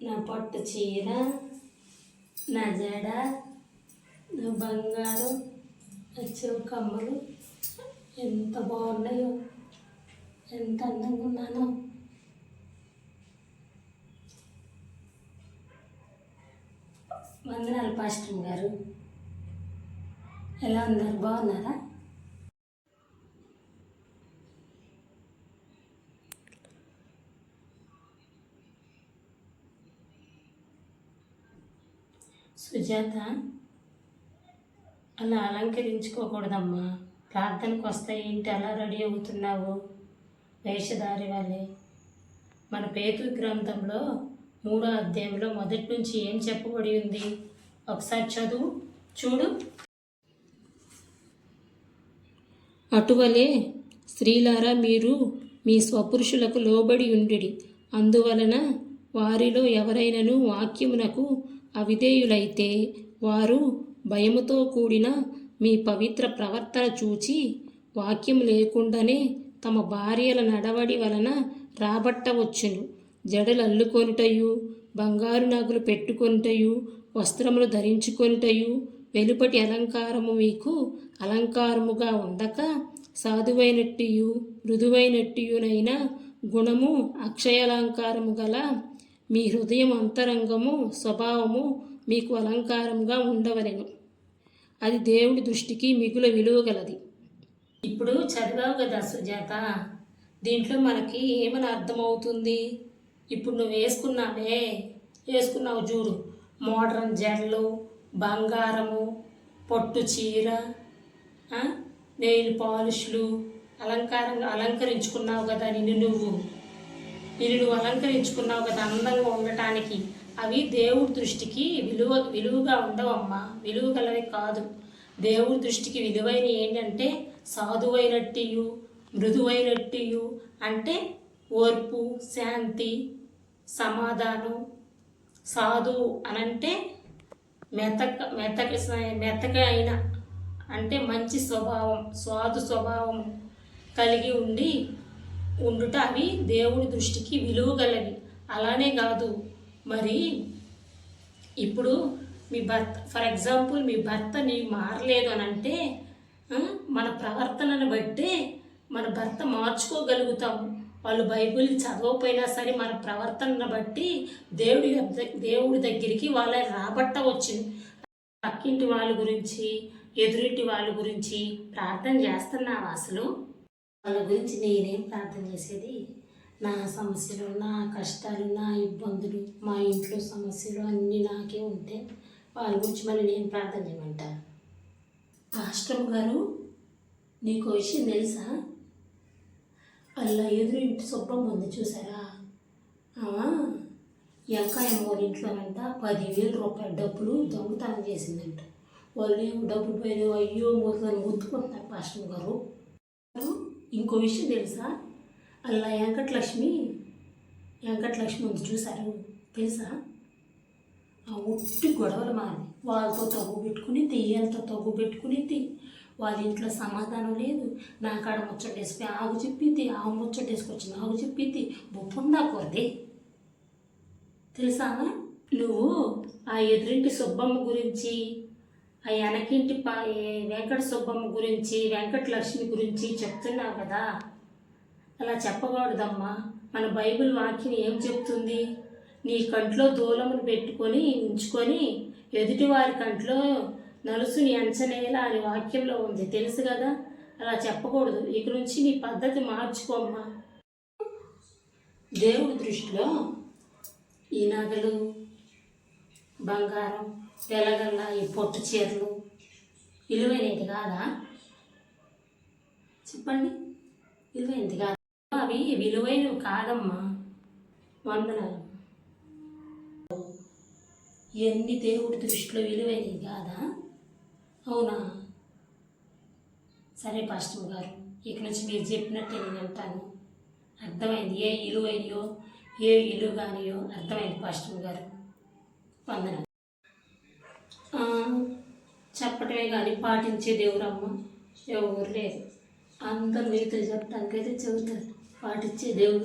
నా పట్టు చీర, నా జడ, నా బంగారం, నా చెవు కమ్మలు ఎంత బాగున్నాయో, ఎంత అందంగా ఉన్నానో. వందనాలు పాస్టర్ గారు. ఎలా ఉన్నారు? బాగున్నారా? సుజాత, అలా అలంకరించుకోకూడదమ్మా. ప్రార్థనకు వస్తాయి ఏంటి అలా రెడీ అవుతున్నావు? వేషధారి వాళ్ళే. మన పేతురు గ్రంథంలో 3వ అధ్యాయంలో మొదటి నుంచి ఏం చెప్పబడి ఉంది? ఒకసారి చదువు చూడు. అటువలే స్త్రీలారా, మీరు మీ స్వపురుషులకు లోబడి ఉండిడి. అందువలన వారిలో ఎవరైనను వాక్యమునకు అవిధేయులైతే వారు భయముతో కూడిన మీ పవిత్ర ప్రవర్తన చూచి వాక్యం లేకుండానే తమ భార్యల నడవడి వలన రాబట్టవచ్చును. జడలు అల్లుకొనుటయు, బంగారు నగలు పెట్టుకొనుటయు, వస్త్రములు ధరించుకొనుటయు, వెలుపటి అలంకారము మీకు అలంకారముగా ఉండక సాధువైనట్టియు మృదువైనట్టియునైన గుణము అక్షయాలంకారము గల మీ హృదయం అంతరంగము స్వభావము మీకు అలంకారంగా ఉండవలెను. అది దేవుడి దృష్టికి మిగుల విలువగలది. ఇప్పుడు చదివావు కదా సుజాత, దీంట్లో మనకి ఏమని అర్థమవుతుంది? ఇప్పుడు నువ్వు వేసుకున్నావు చూడు, మోడ్రన్ జడలు, బంగారము, పొట్టు చీర, నెయిల్ పాలిష్లు, అలంకరించుకున్నావు కదా నిన్ను నువ్వు అలంకరించుకున్నావు కదా అందంగా ఉండటానికి. అవి దేవుడి దృష్టికి విలువగా ఉండవమ్మా, విలువ గలవి కాదు. దేవుడి దృష్టికి విలువైన ఏంటంటే సాధువైనట్టియు మృదువైనట్టియు, అంటే ఓర్పు, శాంతి, సమాధానం. సాధు అనంటే మెతకైన అంటే మంచి స్వభావం, సాధు స్వభావం కలిగి ఉండుట అవి దేవుడి దృష్టికి విలువగలవి. అలానే కాదు మరి ఇప్పుడు మీ భర్త, ఫర్ ఎగ్జాంపుల్ మీ భర్త నీకు మారలేదు అని అంటే మన ప్రవర్తనను బట్టే మన భర్త మార్చుకోగలుగుతాము. వాళ్ళు బైబిల్ చదవకపోయినా సరే మన ప్రవర్తనను బట్టి దేవుడి దగ్గరికి వాళ్ళ రాబట్టవచ్చు. పక్కింటి వాళ్ళ గురించి, ఎదురింటి వాళ్ళ గురించి ప్రార్థన చేస్తున్నావా అసలు? వాళ్ళ గురించి నేనేం ప్రార్థన చేసేది? నా సమస్యలు, నా కష్టాలు, నా ఇబ్బందులు, మా ఇంట్లో సమస్యలు అన్నీ నాకే ఉంటే వాళ్ళ గురించి మళ్ళీ నేను ప్రార్థన చేయమంటాను? పాస్టర్ గారు, నీకు విషయం తెలుసా? అలా ఎదురింటి సుబ్బమ్మ ఉంది చూసారా, ఎంకాయమ్మ వాళ్ళ ఇంట్లోనంట 10,000 రూపాయల డబ్బులు దొంగతనం చేసిందంట. వాళ్ళు ఏమో డబ్బులు పోయి అయ్యో మొదలు ముత్తుకుంటున్నారు పాస్టర్ గారు. ఇంకో విషయం తెలుసా? అలా వెంకటలక్ష్మి ఉంది చూసారు, తెలుసా? ఆ ఉట్టి గొడవలు మాది. వాళ్ళతో తగ్గు పెట్టుకునిద్ది, వీళ్ళతో తగ్గు పెట్టుకునిద్ది. వాళ్ళ ఇంట్లో సమాధానం లేదు. నా కాడ ముచ్చటేసుకుని ఆగు చెప్పిద్ది, ఆ ముచ్చటేసుకొచ్చి నాకు చెప్పిద్ది. బొప్పుందా కొద్ది తెలుసా? నువ్వు ఆ ఎదురింటి సుబ్బమ్మ గురించి, ఆ వెనకింటి వెంకట సుబ్బమ్మ గురించి, వెంకటలక్ష్మి గురించి చెప్తున్నావు కదా, అలా చెప్పకూడదమ్మా. మన బైబిల్ వాక్యం ఏం చెప్తుంది? నీ కంట్లో దూలమును పెట్టుకొని ఉంచుకొని ఎదుటి వారి కంట్లో నలుసుని ఎంచనేలా అని వాక్యంలో ఉంది, తెలుసు కదా. అలా చెప్పకూడదు. ఇక నుంచి నీ పద్ధతి మార్చుకోమ్మా. దేవుడి దృష్టిలో ఈ నగలు, బంగారం, వెలగల్ల, ఈ పొట్టు చీరలు విలువైనది కాదా? చెప్పండి, విలువైనది కాదా? అవి విలువైనవి కాదమ్మా. వందనాలు. ఇవన్నీ దేవుడి దృష్టిలో విలువైనవి కాదా? అవునా? సరే పాస్టర్ గారు, ఇక నుంచి మీరు చెప్పినట్టే నేను అంటాను. అర్థమైంది. ఏ విలువైనయో ఏ విలువ కానియో అర్థమైంది పాస్టర్ గారు. వందనాలు. చెప్పటమే కానీ పాటించే దేవురమ్మ ఎవరు లేరు. అందరు నీతులు చెప్పడానికైతే చెబుతారు, పాటించే దేవుడు